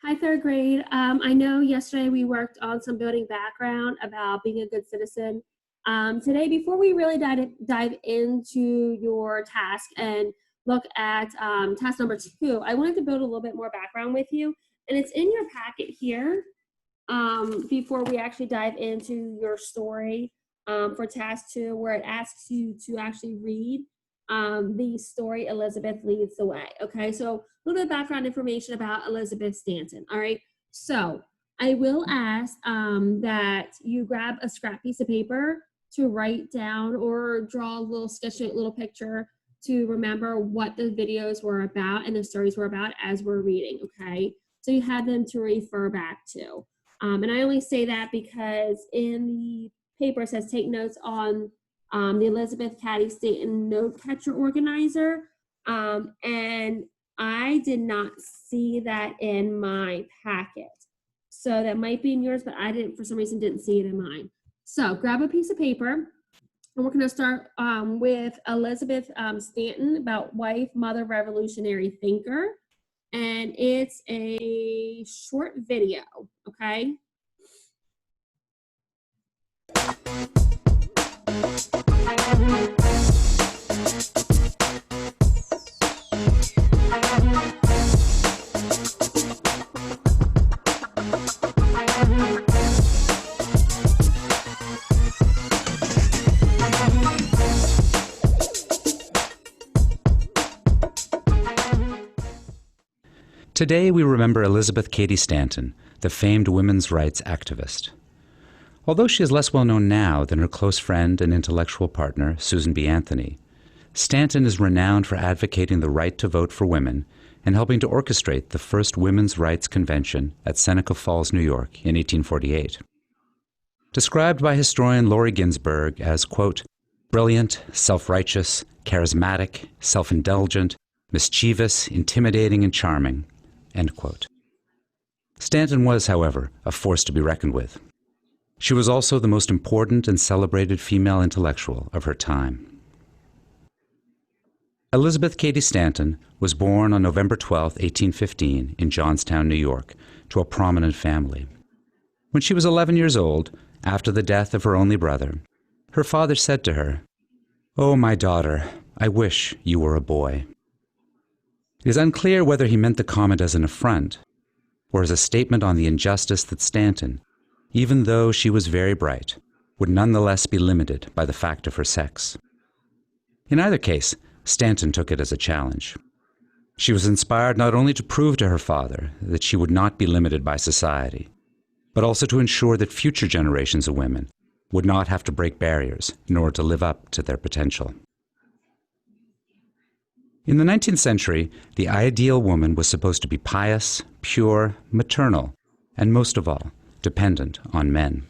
Hi, third grade. I know yesterday we worked on some building background about being a good citizen. Today, before we really dive into your task and look at task number 2, I wanted to build a little bit more background with you. And it's in your packet here before we actually dive into your story for task 2, where it asks you to actually read the story Elizabeth Leads the Way. Okay, so a little bit of background information about Elizabeth Stanton. All right, so I will ask that you grab a scrap piece of paper to write down or draw a little sketch, a little picture to remember what the videos were about and the stories were about as we're reading. Okay, so you have them to refer back to. And I only say that because in the paper it says take notes on the Elizabeth Cady Stanton Note Catcher Organizer. And I did not see that in my packet. So that might be in yours, but I didn't, for some reason, didn't see it in mine. So grab a piece of paper, and we're gonna start with Elizabeth Stanton, about wife, mother, revolutionary thinker. And it's a short video, okay? Today we remember Elizabeth Cady Stanton, the famed women's rights activist. Although she is less well known now than her close friend and intellectual partner, Susan B. Anthony, Stanton is renowned for advocating the right to vote for women and helping to orchestrate the first women's rights convention at Seneca Falls, New York in 1848. Described by historian Laurie Ginsberg as, quote, brilliant, self-righteous, charismatic, self-indulgent, mischievous, intimidating, and charming, end quote. Stanton was, however, a force to be reckoned with. She was also the most important and celebrated female intellectual of her time. Elizabeth Cady Stanton was born on November 12, 1815, in Johnstown, New York, to a prominent family. When she was 11 years old, after the death of her only brother, her father said to her, "Oh, my daughter, I wish you were a boy." It is unclear whether he meant the comment as an affront or as a statement on the injustice that Stanton, even though she was very bright, would nonetheless be limited by the fact of her sex. In either case, Stanton took it as a challenge. She was inspired not only to prove to her father that she would not be limited by society, but also to ensure that future generations of women would not have to break barriers in order to live up to their potential. In the 19th century, the ideal woman was supposed to be pious, pure, maternal, and most of all, dependent on men.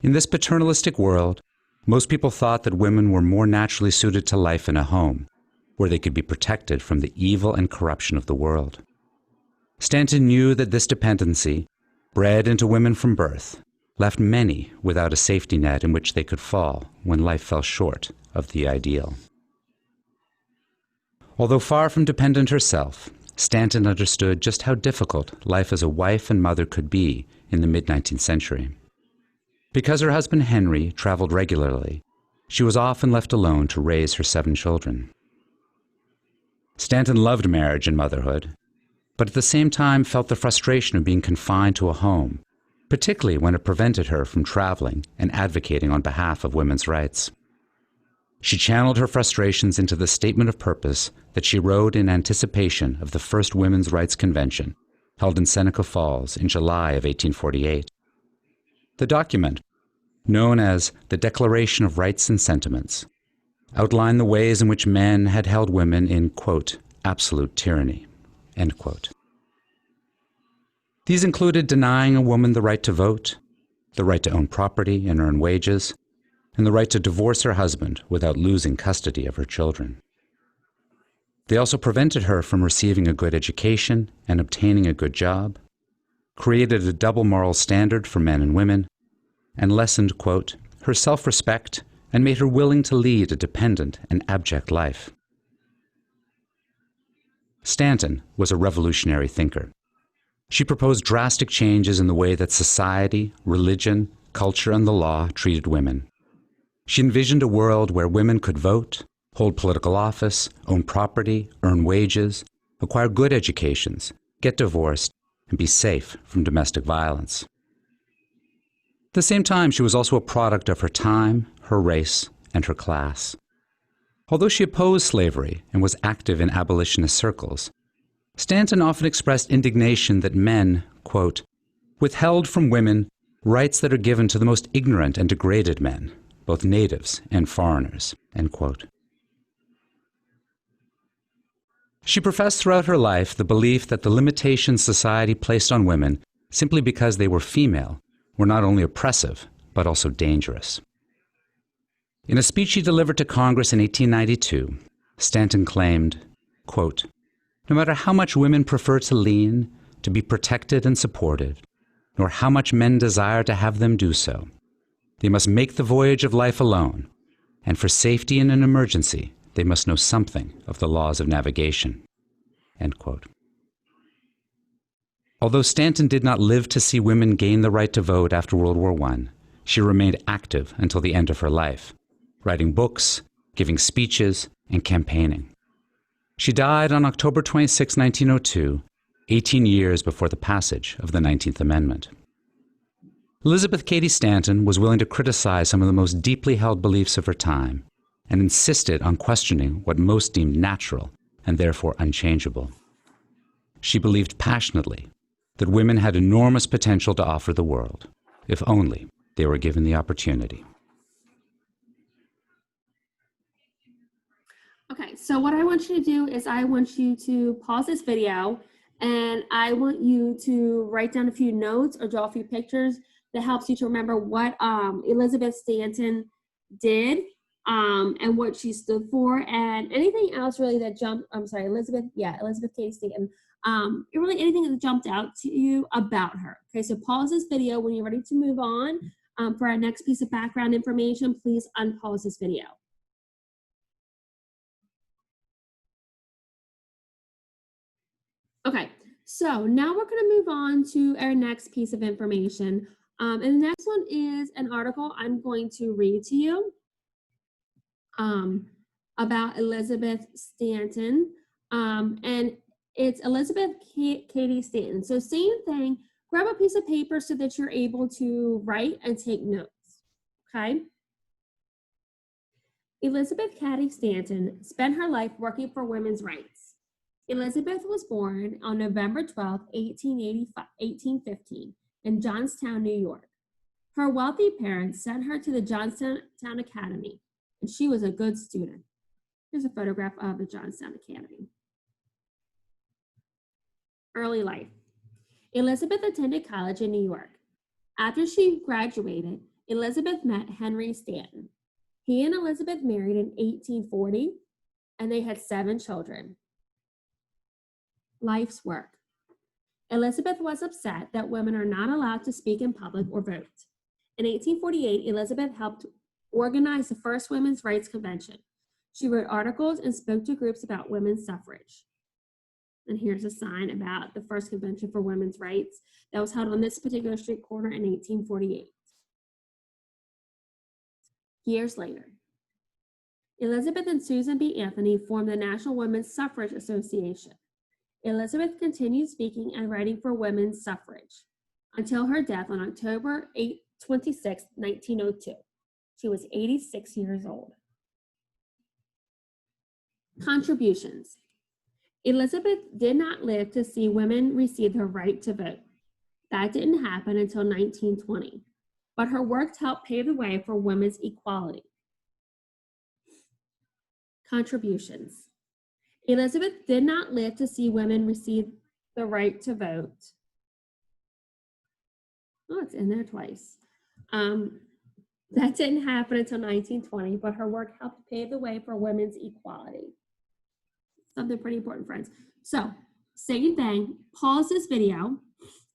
In this paternalistic world, most people thought that women were more naturally suited to life in a home, where they could be protected from the evil and corruption of the world. Stanton knew that this dependency, bred into women from birth, left many without a safety net in which they could fall when life fell short of the ideal. Although far from dependent herself, Stanton understood just how difficult life as a wife and mother could be in the mid-19th century. Because her husband Henry traveled regularly, she was often left alone to raise her 7 children. Stanton loved marriage and motherhood, but at the same time felt the frustration of being confined to a home, particularly when it prevented her from traveling and advocating on behalf of women's rights. She channeled her frustrations into the statement of purpose that she wrote in anticipation of the first Women's Rights Convention, held in Seneca Falls in July of 1848. The document, known as the Declaration of Rights and Sentiments, outlined the ways in which men had held women in, quote, absolute tyranny, end quote. These included denying a woman the right to vote, the right to own property and earn wages, and the right to divorce her husband without losing custody of her children. They also prevented her from receiving a good education and obtaining a good job, created a double moral standard for men and women, and lessened, quote, her self-respect and made her willing to lead a dependent and abject life. Stanton was a revolutionary thinker. She proposed drastic changes in the way that society, religion, culture, and the law treated women. She envisioned a world where women could vote, hold political office, own property, earn wages, acquire good educations, get divorced, and be safe from domestic violence. At the same time, she was also a product of her time, her race, and her class. Although she opposed slavery and was active in abolitionist circles, Stanton often expressed indignation that men, quote, withheld from women rights that are given to the most ignorant and degraded men, both natives and foreigners, end quote. She professed throughout her life the belief that the limitations society placed on women simply because they were female were not only oppressive, but also dangerous. In a speech she delivered to Congress in 1892, Stanton claimed, quote, no matter how much women prefer to lean, to be protected and supported, nor how much men desire to have them do so, they must make the voyage of life alone, and for safety in an emergency, they must know something of the laws of navigation. End quote. Although Stanton did not live to see women gain the right to vote after World War I, she remained active until the end of her life, writing books, giving speeches, and campaigning. She died on October 26, 1902, 18 years before the passage of the 19th Amendment. Elizabeth Cady Stanton was willing to criticize some of the most deeply held beliefs of her time and insisted on questioning what most deemed natural and therefore unchangeable. She believed passionately that women had enormous potential to offer the world, if only they were given the opportunity. Okay, so what I want you to do is I want you to pause this video and I want you to write down a few notes or draw a few pictures that helps you to remember what Elizabeth Stanton did and what she stood for, and anything else really that jumped, Elizabeth Cady Stanton, really anything that jumped out to you about her. Okay, so pause this video when you're ready to move on. For our next piece of background information, please unpause this video. Okay, so now we're going to move on to our next piece of information. And the next one is an article I'm going to read to you about Elizabeth Stanton. And it's Elizabeth Cady Stanton. So same thing, grab a piece of paper so that you're able to write and take notes, okay? Elizabeth Cady Stanton spent her life working for women's rights. Elizabeth was born on November 12, 1815, in Johnstown, New York. Her wealthy parents sent her to the Johnstown Academy, and she was a good student. Here's a photograph of the Johnstown Academy. Early life. Elizabeth attended college in New York. After she graduated, Elizabeth met Henry Stanton. He and Elizabeth married in 1840, and they had 7 children. Life's work. Elizabeth was upset that women are not allowed to speak in public or vote. In 1848, Elizabeth helped organize the first women's rights convention. She wrote articles and spoke to groups about women's suffrage. And here's a sign about the first convention for women's rights that was held on this particular street corner in 1848. Years later, Elizabeth and Susan B. Anthony formed the National Women's Suffrage Association. Elizabeth continued speaking and writing for women's suffrage until her death on October 26, 1902. She was 86 years old. Contributions. Elizabeth did not live to see women receive their right to vote. That didn't happen until 1920, but her work helped pave the way for women's equality. Contributions. Elizabeth did not live to see women receive the right to vote. Oh, it's in there twice. That didn't happen until 1920, but her work helped pave the way for women's equality. Something pretty important, friends. So, same thing, pause this video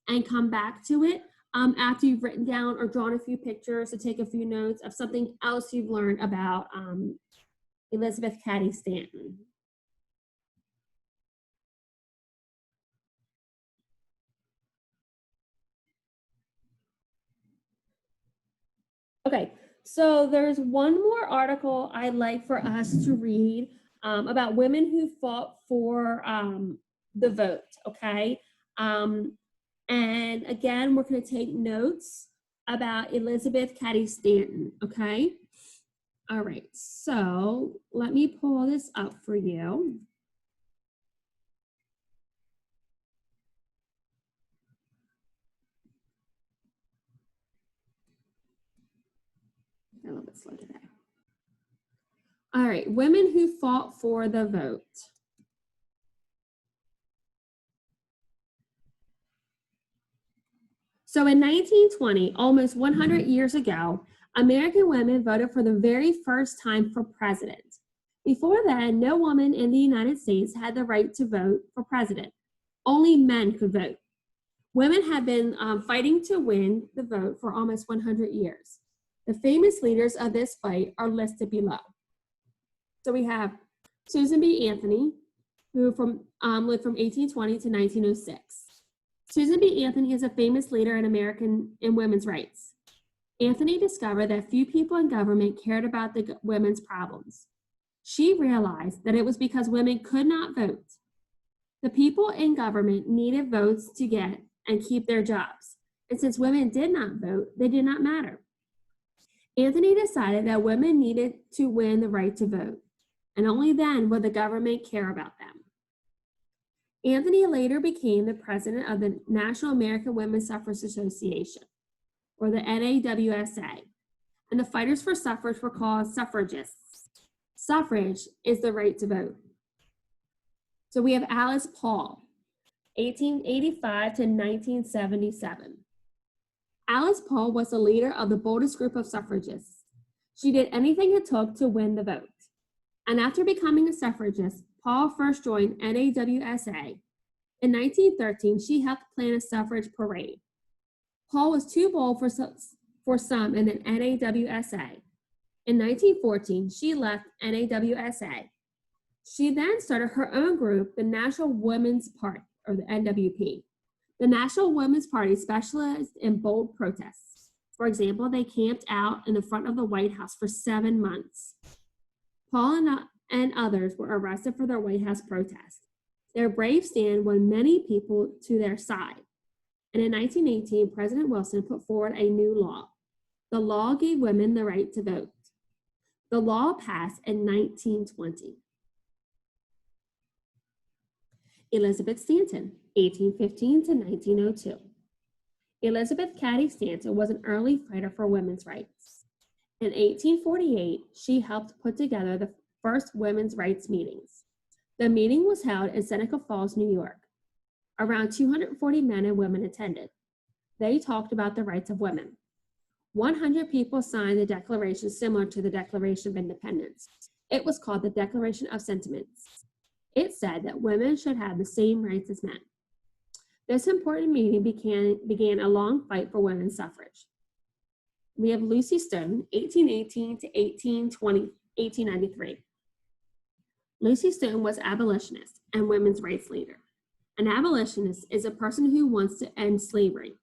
and come back to it after you've written down or drawn a few pictures to take a few notes of something else you've learned about Elizabeth Cady Stanton. Okay, so there's one more article I'd like for us to read about women who fought for the vote, okay? Um, and again, we're going to take notes about Elizabeth Cady Stanton, okay? All right, so let me pull this up for you. A little bit slow today. All right, women who fought for the vote. So in 1920, almost 100 years ago, American women voted for the very first time for president. Before then, no woman in the United States had the right to vote for president. Only men could vote. Women have been fighting to win the vote for almost 100 years. The famous leaders of this fight are listed below. So we have Susan B. Anthony, who lived from 1820 to 1906. Susan B. Anthony is a famous leader in women's rights. Anthony discovered that few people in government cared about the women's problems. She realized that it was because women could not vote. The people in government needed votes to get and keep their jobs. And since women did not vote, they did not matter. Anthony decided that women needed to win the right to vote, and only then would the government care about them. Anthony later became the president of the National American Women's Suffrage Association, or the NAWSA, and the fighters for suffrage were called suffragists. Suffrage is the right to vote. So we have Alice Paul, 1885 to 1977. Alice Paul was the leader of the boldest group of suffragists. She did anything it took to win the vote. And after becoming a suffragist, Paul first joined NAWSA. In 1913, she helped plan a suffrage parade. Paul was too bold for some in the NAWSA. In 1914, she left NAWSA. She then started her own group, the National Women's Party, or the NWP. The National Women's Party specialized in bold protests. For example, they camped out in the front of the White House for 7 months. Paul and others were arrested for their White House protest. Their brave stand won many people to their side. And in 1918, President Wilson put forward a new law. The law gave women the right to vote. The law passed in 1920. Elizabeth Stanton, 1815 to 1902. Elizabeth Cady Stanton was an early fighter for women's rights. In 1848, she helped put together the first women's rights meetings. The meeting was held in Seneca Falls, New York. Around 240 men and women attended. They talked about the rights of women. 100 people signed the declaration similar to the Declaration of Independence. It was called the Declaration of Sentiments. It said that women should have the same rights as men. This important meeting began a long fight for women's suffrage. We have Lucy Stone, 1818 to 1893. Lucy Stone was abolitionist and women's rights leader. An abolitionist is a person who wants to end slavery.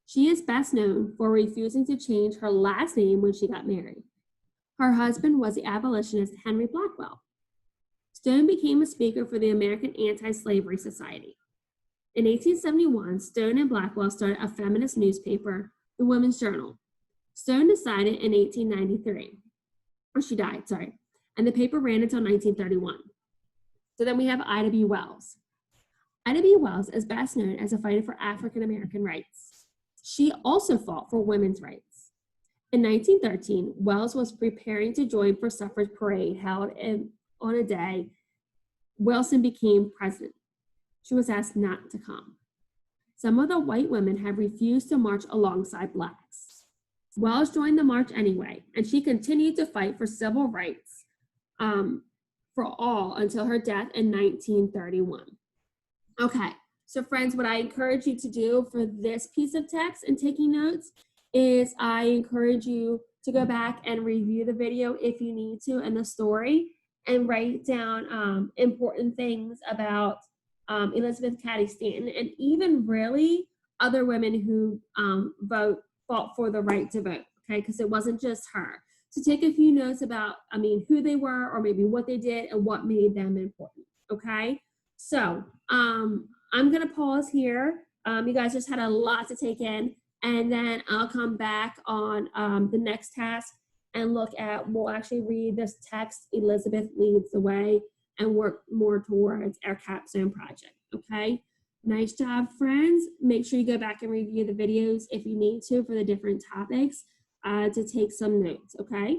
She is best known for refusing to change her last name when she got married. Her husband was the abolitionist Henry Blackwell. Stone became a speaker for the American Anti-Slavery Society. In 1871, Stone and Blackwell started a feminist newspaper, the Women's Journal. Stone decided in 1893, or she died, and the paper ran until 1931. So then we have Ida B. Wells. Ida B. Wells is best known as a fighter for African American rights. She also fought for women's rights. In 1913, Wells was preparing to join for suffrage parade held on a day Wilson became president. She was asked not to come. Some of the white women had refused to march alongside blacks. Wells joined the march anyway, and she continued to fight for civil rights for all until her death in 1931. Okay, so friends, what I encourage you to do for this piece of text and taking notes is I encourage you to go back and review the video if you need to and the story and write down important things about Elizabeth Cady Stanton and even really other women who fought for the right to vote, okay, because it wasn't just her. So take a few notes about, who they were or maybe what they did and what made them important, okay? So I'm going to pause here. You guys just had a lot to take in, and then I'll come back on the next task and we'll actually read this text, Elizabeth Leads the Way, and work more towards our capstone project, okay? Nice job, friends. Make sure you go back and review the videos if you need to for the different topics to take some notes, okay?